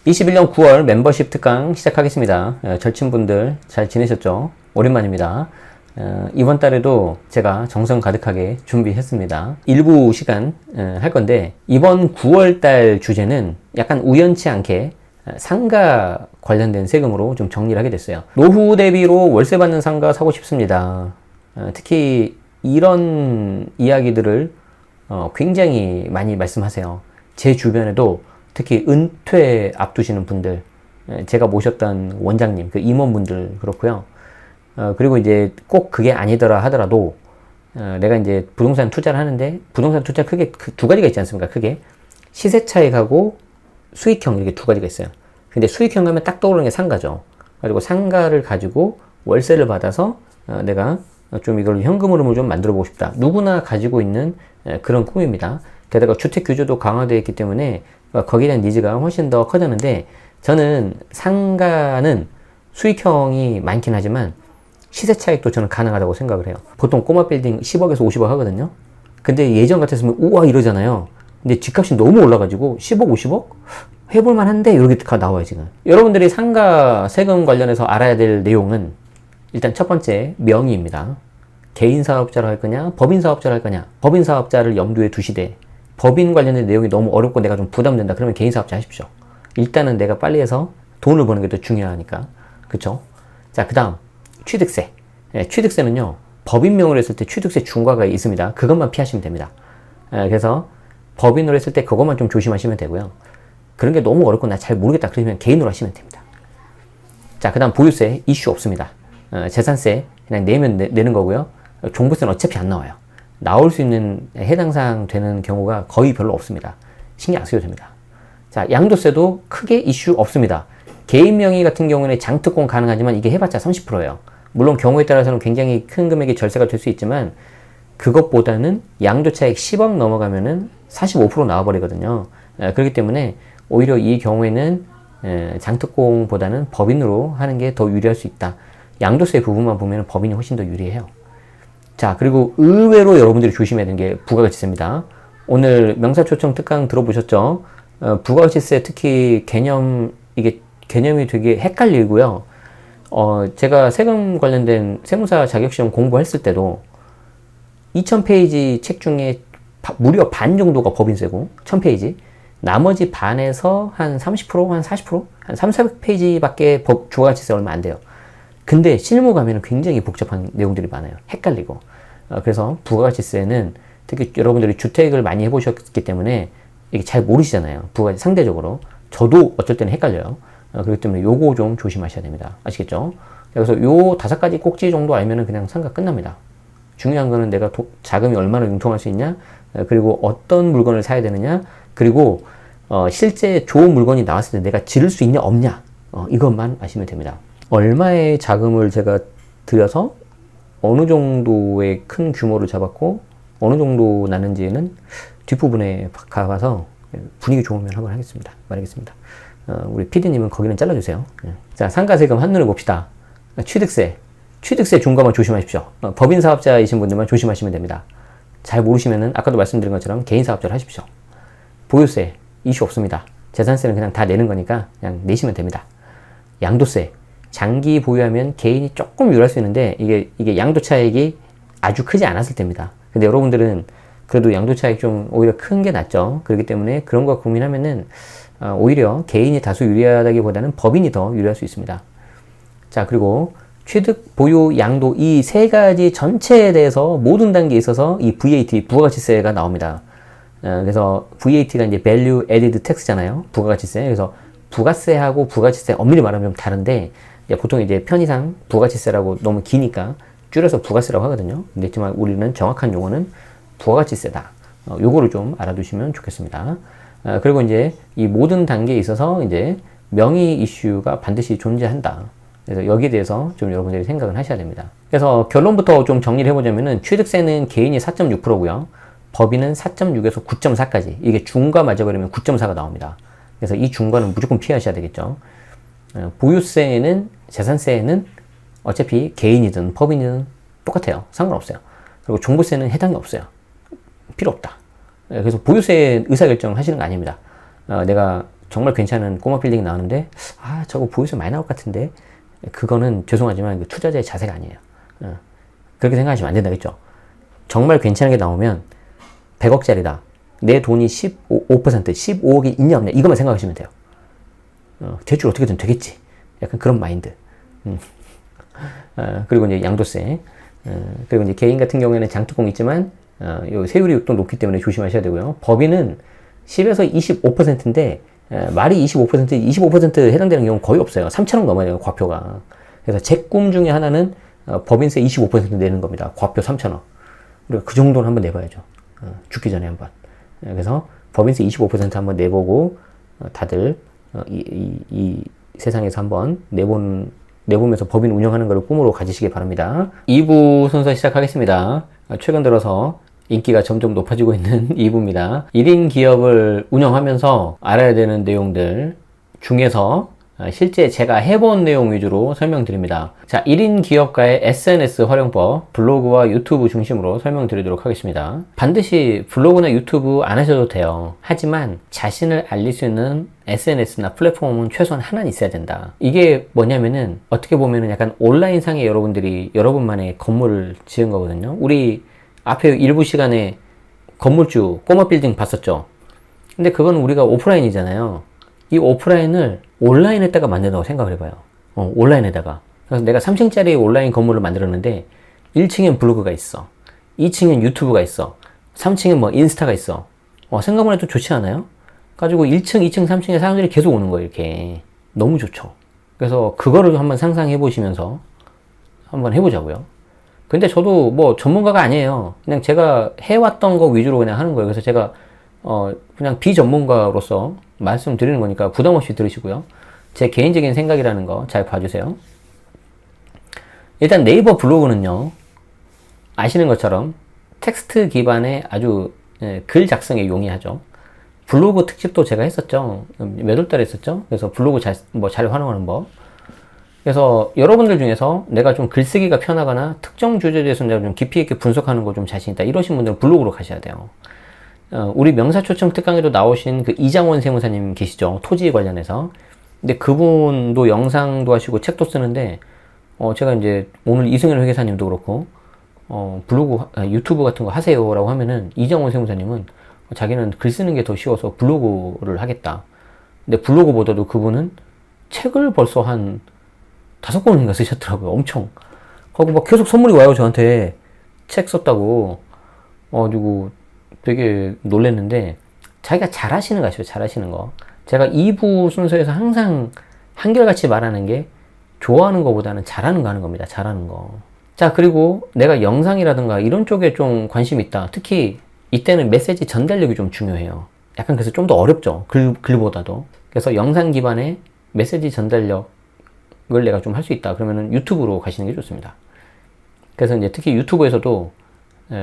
21년 9월 멤버십 특강 시작하겠습니다. 절친분들 잘 지내셨죠? 오랜만입니다. 이번 달에도 제가 정성 가득하게 준비했습니다. 일부 시간 할 건데 이번 9월 달 주제는 약간 우연치 않게 상가 관련된 세금으로 좀 정리를 하게 됐어요. 노후 대비로 월세 받는 상가 사고 싶습니다. 특히 이런 이야기들을 굉장히 많이 말씀하세요. 제 주변에도 특히 은퇴 앞두시는 분들, 제가 모셨던 원장님, 그 임원분들 그렇고요. 그리고 이제 꼭 그게 아니더라 하더라도 내가 이제 부동산 투자를 하는데 부동산 투자 크게 두 가지가 있지 않습니까? 크게 시세 차익하고 수익형 이렇게 두 가지가 있어요. 근데 수익형 하면 딱 떠오르는 게 상가죠. 그리고 상가를 가지고 월세를 받아서 내가 좀 이걸 현금으로 좀 만들어 보고 싶다. 누구나 가지고 있는 그런 꿈입니다. 게다가 주택 규제도 강화되어 있기 때문에 거기에 대한 니즈가 훨씬 더 커졌는데, 저는 상가는 수익형이 많긴 하지만 시세 차익도 저는 가능하다고 생각을 해요. 보통 꼬마 빌딩 10억에서 50억 하거든요. 근데 예전 같았으면 우와 이러잖아요. 근데 집값이 너무 올라가지고 10억, 50억? 해볼만 한데 이렇게 나와요 지금. 여러분들이 상가 세금 관련해서 알아야 될 내용은 일단 첫 번째 명의입니다. 개인 사업자로 할 거냐, 법인 사업자로 할 거냐. 법인 사업자를 염두에 두시되, 법인 관련된 내용이 너무 어렵고 내가 좀 부담된다 그러면 개인 사업자 하십시오. 일단은 내가 빨리 해서 돈을 버는 게 더 중요하니까. 그쵸? 자, 그 다음 취득세. 취득세는요, 법인명으로 했을 때 취득세 중과가 있습니다. 그것만 피하시면 됩니다. 그래서 법인으로 했을 때 그것만 좀 조심하시면 되고요. 그런 게 너무 어렵고 나 잘 모르겠다 그러면 개인으로 하시면 됩니다. 자, 그 다음 보유세 이슈 없습니다. 재산세 그냥 내면 내는 거고요. 종부세는 어차피 안 나와요. 나올 수 있는 해당사항 되는 경우가 거의 별로 없습니다. 신경 안 써도 됩니다. 자, 양도세도 크게 이슈 없습니다. 개인 명의 같은 경우는 장특공 가능하지만 이게 해봤자 30%예요. 물론 경우에 따라서는 굉장히 큰 금액의 절세가 될 수 있지만 그것보다는 양도차익 10억 넘어가면은 45% 나와버리거든요. 그렇기 때문에 오히려 이 경우에는 장특공보다는 법인으로 하는 게 더 유리할 수 있다. 양도세 부분만 보면 법인이 훨씬 더 유리해요. 자, 그리고 의외로 여러분들이 조심해야 되는 게 부가가치세입니다. 오늘 명사초청 특강 들어보셨죠? 부가가치세 특히 이게 개념이 되게 헷갈리고요. 제가 세금 관련된 세무사 자격시험 공부했을 때도 2000페이지 책 중에 무려 반 정도가 법인세고 1000페이지, 나머지 반에서 한 30%, 한 40%, 한 300~400페이지 밖에 부가가치세 얼마 안 돼요. 근데 실무 가면은 굉장히 복잡한 내용들이 많아요. 헷갈리고. 그래서 부가가치세는 특히 여러분들이 주택을 많이 해보셨기 때문에 이게 잘 모르시잖아요. 부가가치 상대적으로. 저도 어쩔 때는 헷갈려요. 그렇기 때문에 요거 좀 조심하셔야 됩니다. 아시겠죠? 그래서 요 5가지 꼭지 정도 알면은 그냥 상가 끝납니다. 중요한 거는 내가 자금이 얼마나 융통할 수 있냐, 그리고 어떤 물건을 사야 되느냐, 그리고 실제 좋은 물건이 나왔을 때 내가 지를 수 있냐 없냐, 이것만 아시면 됩니다. 얼마의 자금을 제가 들여서 어느 정도의 큰 규모를 잡았고 어느 정도 나는지는 뒷부분에 가봐서 분위기 좋으면 한번 하겠습니다. 말하겠습니다. 우리 PD님은 거기는 잘라주세요. 자, 상가세금 한눈에 봅시다. 취득세 중과만 조심하십시오. 법인 사업자이신 분들만 조심하시면 됩니다. 잘 모르시면은 아까도 말씀드린 것처럼 개인 사업자를 하십시오. 보유세 이슈 없습니다. 재산세는 그냥 다 내는 거니까 그냥 내시면 됩니다. 양도세 장기 보유하면 개인이 조금 유리할 수 있는데 이게 양도 차익이 아주 크지 않았을 때입니다. 근데 여러분들은 그래도 양도 차익 좀 오히려 큰 게 낫죠. 그렇기 때문에 그런 거 고민하면은 오히려 개인이 다소 유리하다기보다는 법인이 더 유리할 수 있습니다. 자, 그리고 취득, 보유, 양도 이 세 가지 전체에 대해서 모든 단계에 있어서 이 VAT 부가가치세가 나옵니다. 그래서 VAT가 이제 Value Added Tax잖아요. 부가가치세. 그래서 부가세하고 부가가치세 엄밀히 말하면 좀 다른데 보통 이제 편의상 부가가치세라고 너무 기니까 줄여서 부가세라고 하거든요. 근데 있지만 우리는 정확한 용어는 부가가치세다. 요거를 좀 알아두시면 좋겠습니다. 그리고 이제 이 모든 단계에 있어서 이제 명의 이슈가 반드시 존재한다. 그래서 여기에 대해서 좀 여러분들이 생각을 하셔야 됩니다. 그래서 결론부터 좀 정리를 해보자면은 취득세는 개인이 4.6%고요. 법인은 4.6에서 9.4까지. 이게 중과 맞아버리면 9.4가 나옵니다. 그래서 이 중과는 무조건 피하셔야 되겠죠. 보유세는, 재산세는 어차피 개인이든 법인이든 똑같아요. 상관없어요. 그리고 종부세는 해당이 없어요. 필요 없다. 그래서 보유세 의사결정 하시는 거 아닙니다. 내가 정말 괜찮은 꼬마 빌딩이 나오는데 저거 보유세 많이 나올 것 같은데, 그거는 죄송하지만 투자자의 자세가 아니에요. 그렇게 생각하시면 안 된다겠죠. 정말 괜찮은 게 나오면 100억짜리다. 내 돈이 15%, 15억이 있냐 없냐 이것만 생각하시면 돼요. 대출 어떻게든 되겠지. 약간 그런 마인드. 그리고 이제 양도세. 그리고 이제 개인 같은 경우에는 장특공이 있지만 요 세율이 또 높기 때문에 조심하셔야 되고요. 법인은 10에서 25%인데 말이 25% 해당되는 경우는 거의 없어요. 3천억 넘어요, 과표가. 그래서 제 꿈 중에 하나는 법인세 25% 내는 겁니다. 과표 3천억. 우리가 그 정도는 한번 내봐야죠. 죽기 전에 한번. 그래서 법인세 25% 한번 내보고 다들 이 세상에서 한번 내보면서 법인 운영하는 걸 꿈으로 가지시기 바랍니다. 2부 순서 시작하겠습니다. 최근 들어서 인기가 점점 높아지고 있는 2부입니다. 1인 기업을 운영하면서 알아야 되는 내용들 중에서 실제 제가 해본 내용 위주로 설명드립니다. 자, 1인 기업가의 SNS 활용법, 블로그와 유튜브 중심으로 설명드리도록 하겠습니다. 반드시 블로그나 유튜브 안 하셔도 돼요. 하지만 자신을 알릴 수 있는 SNS나 플랫폼은 최소한 하나는 있어야 된다. 이게 뭐냐면은 어떻게 보면은 약간 온라인상에 여러분들이 여러분만의 건물을 지은 거거든요. 우리 앞에 일부 시간에 건물주 꼬마 빌딩 봤었죠. 근데 그건 우리가 오프라인이잖아요. 이 오프라인을 온라인에다가 만든다고 생각을 해봐요. 온라인에다가. 그래서 내가 3층짜리 온라인 건물을 만들었는데 1층엔 블로그가 있어. 2층엔 유튜브가 있어. 3층엔 뭐 인스타가 있어. 생각만 해도 좋지 않아요? 가지고 1층, 2층, 3층에 사람들이 계속 오는 거예요, 이렇게. 너무 좋죠. 그래서 그거를 한번 상상해 보시면서 한번 해보자고요. 근데 저도 뭐 전문가가 아니에요. 그냥 제가 해왔던 거 위주로 그냥 하는 거예요. 그래서 제가 그냥 비전문가로서 말씀드리는 거니까 부담 없이 들으시고요. 제 개인적인 생각이라는 거 잘 봐주세요. 일단 네이버 블로그는요, 아시는 것처럼 텍스트 기반의 아주 글 작성에 용이하죠. 블로그 특집도 제가 했었죠. 몇 월 달에 했었죠. 그래서 블로그 잘 활용하는 법. 그래서 여러분들 중에서 내가 좀 글쓰기가 편하거나 특정 주제에 대해서 내가 좀 깊이 있게 분석하는 거 좀 자신 있다, 이러신 분들은 블로그로 가셔야 돼요. 우리 명사초청 특강에도 나오신 그 이장원 세무사님 계시죠? 토지 관련해서. 근데 그분도 영상도 하시고 책도 쓰는데, 제가 이제 오늘 이승현 회계사님도 그렇고, 블로그, 유튜브 같은 거 하세요 라고 하면은 이장원 세무사님은 자기는 글 쓰는 게 더 쉬워서 블로그를 하겠다. 근데 블로그보다도 그분은 책을 벌써 한 5권인가 쓰셨더라고요. 엄청. 하고 막 계속 선물이 와요, 저한테. 책 썼다고. 그리고 되게 놀랬는데, 자기가 잘하시는 거 아시죠? 잘하시는 거. 제가 2부 순서에서 항상 한결같이 말하는 게, 좋아하는 거보다는 잘하는 거 하는 겁니다. 잘하는 거. 자, 그리고 내가 영상이라든가 이런 쪽에 좀 관심이 있다. 특히 이때는 메시지 전달력이 좀 중요해요. 약간 그래서 좀 더 어렵죠. 글보다도. 그래서 영상 기반의 메시지 전달력을 내가 좀 할 수 있다. 그러면은 유튜브로 가시는 게 좋습니다. 그래서 이제 특히 유튜브에서도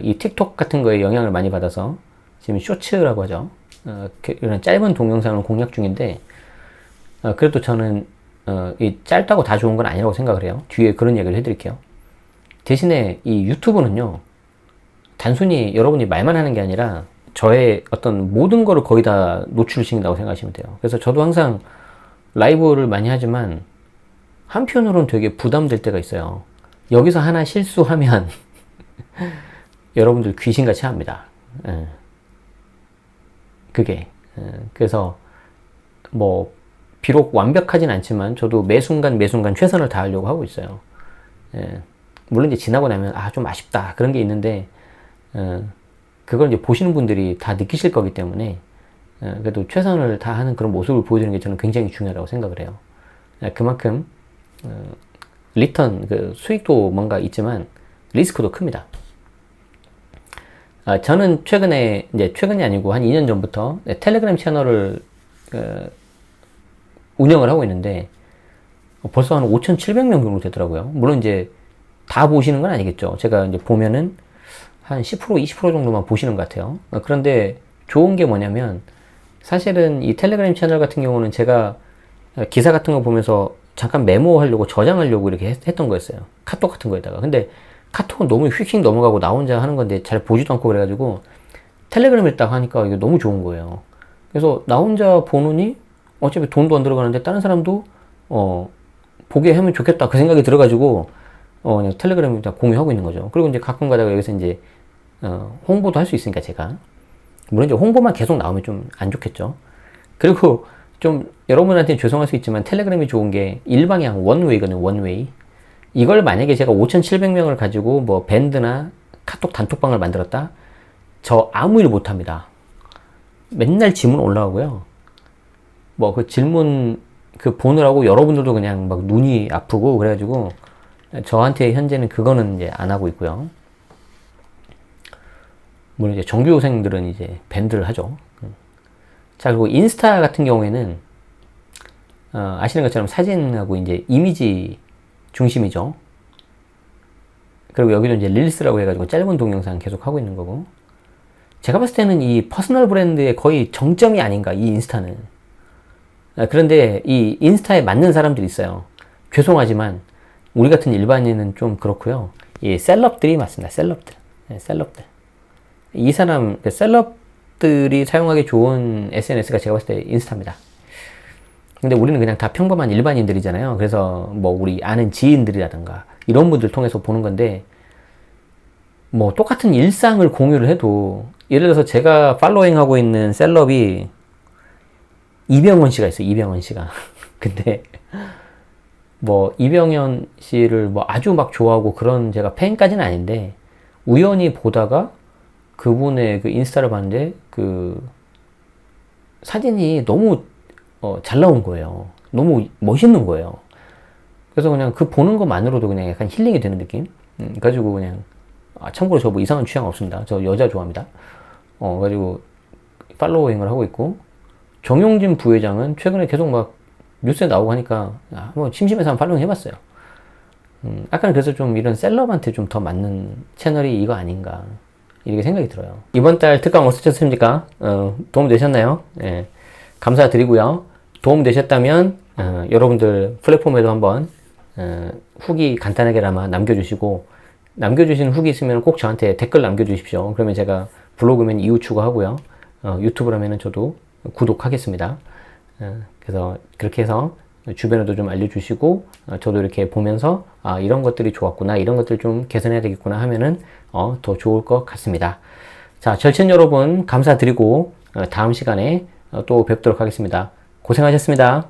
이 틱톡 같은 거에 영향을 많이 받아서 지금 쇼츠라고 하죠. 이런 짧은 동영상을 공략 중인데, 그래도 저는 이 짧다고 다 좋은 건 아니라고 생각을 해요. 뒤에 그런 얘기를 해드릴게요. 대신에 이 유튜브는요, 단순히 여러분이 말만 하는 게 아니라 저의 어떤 모든 거를 거의 다 노출시킨다고 생각하시면 돼요. 그래서 저도 항상 라이브를 많이 하지만 한편으로는 되게 부담될 때가 있어요. 여기서 하나 실수하면 여러분들 귀신같이 합니다. 그게. 그래서 뭐 비록 완벽하진 않지만 저도 매 순간 최선을 다하려고 하고 있어요. 물론 이제 지나고 나면 좀 아쉽다 그런 게 있는데, 그걸 이제 보시는 분들이 다 느끼실 거기 때문에 그래도 최선을 다하는 그런 모습을 보여주는 게 저는 굉장히 중요하다고 생각을 해요. 그만큼 리턴, 그 수익도 뭔가 있지만 리스크도 큽니다. 저는 최근이 아니고 한 2년 전부터 텔레그램 채널을 운영을 하고 있는데, 벌써 한 5,700명 정도 되더라고요. 물론 이제 다 보시는 건 아니겠죠. 제가 이제 보면은 한 10%, 20% 정도만 보시는 것 같아요. 그런데 좋은 게 뭐냐면, 사실은 이 텔레그램 채널 같은 경우는 제가 기사 같은 거 보면서 잠깐 메모하려고 저장하려고 이렇게 했던 거였어요. 카톡 같은 거에다가. 근데 카톡은 너무 휙휙 넘어가고 나 혼자 하는 건데 잘 보지도 않고 그래가지고 텔레그램을 딱 하니까 이게 너무 좋은 거예요. 그래서 나 혼자 보느니 어차피 돈도 안 들어가는데 다른 사람도 보게 하면 좋겠다 그 생각이 들어가지고 그냥 텔레그램을 다 공유하고 있는 거죠. 그리고 이제 가끔 가다가 여기서 이제 홍보도 할 수 있으니까 제가 물론 이제 홍보만 계속 나오면 좀 안 좋겠죠. 그리고 좀 여러분한테 죄송할 수 있지만 텔레그램이 좋은 게 일방향 원웨이거든요. 원웨이. 이걸 만약에 제가 5,700명을 가지고 뭐 밴드나 카톡 단톡방을 만들었다? 저 아무 일 못합니다. 맨날 질문 올라오고요. 뭐 그 질문 그 보느라고 여러분들도 그냥 막 눈이 아프고 그래가지고 저한테 현재는 그거는 이제 안 하고 있고요. 물론 이제 정규생들은 이제 밴드를 하죠. 자, 그리고 인스타 같은 경우에는 아시는 것처럼 사진하고 이제 이미지 중심이죠. 그리고 여기도 이제 릴스라고 해가지고 짧은 동영상 계속 하고 있는 거고. 제가 봤을 때는 이 퍼스널 브랜드의 거의 정점이 아닌가, 이 인스타는. 그런데 이 인스타에 맞는 사람들이 있어요. 죄송하지만 우리 같은 일반인은 좀 그렇고요. 이 셀럽들이 맞습니다. 셀럽들. 네, 셀럽들. 이 사람, 셀럽들이 사용하기 좋은 SNS가 제가 봤을 때 인스타입니다. 근데 우리는 그냥 다 평범한 일반인들이잖아요. 그래서 뭐 우리 아는 지인들이라든가 이런 분들 통해서 보는 건데 뭐 똑같은 일상을 공유를 해도 예를 들어서 제가 팔로잉 하고 있는 셀럽이 이병헌 씨가 있어요. 이병헌 씨가. 근데 뭐 이병헌 씨를 뭐 아주 막 좋아하고 그런 제가 팬까지는 아닌데 우연히 보다가 그분의 그 인스타를 봤는데 그 사진이 너무 잘 나온 거예요. 너무 멋있는 거예요. 그래서 그냥 그 보는 것만으로도 그냥 약간 힐링이 되는 느낌? 가지고 그냥 참고로 저 뭐 이상한 취향 없습니다. 저 여자 좋아합니다. 가지고 팔로잉을 하고 있고 정용진 부회장은 최근에 계속 막 뉴스에 나오고 하니까 뭐 심심해서 한번 팔로잉 해봤어요. 아까 그래서 좀 이런 셀럽한테 좀 더 맞는 채널이 이거 아닌가 이렇게 생각이 들어요. 이번 달 특강 어떠셨습니까? 도움 되셨나요? 예, 감사드리고요. 도움 되셨다면 여러분들 플랫폼에도 한번 후기 간단하게나마 남겨주시고 남겨주신 후기 있으면 꼭 저한테 댓글 남겨주십시오. 그러면 제가 블로그면 이후 추가하고요. 유튜브라면 저도 구독하겠습니다. 그래서 그렇게 해서 주변에도 좀 알려주시고 저도 이렇게 보면서 이런 것들이 좋았구나 이런 것들 좀 개선해야 되겠구나 하면은 더 좋을 것 같습니다. 자, 절친 여러분 감사드리고 다음 시간에 또 뵙도록 하겠습니다. 고생하셨습니다.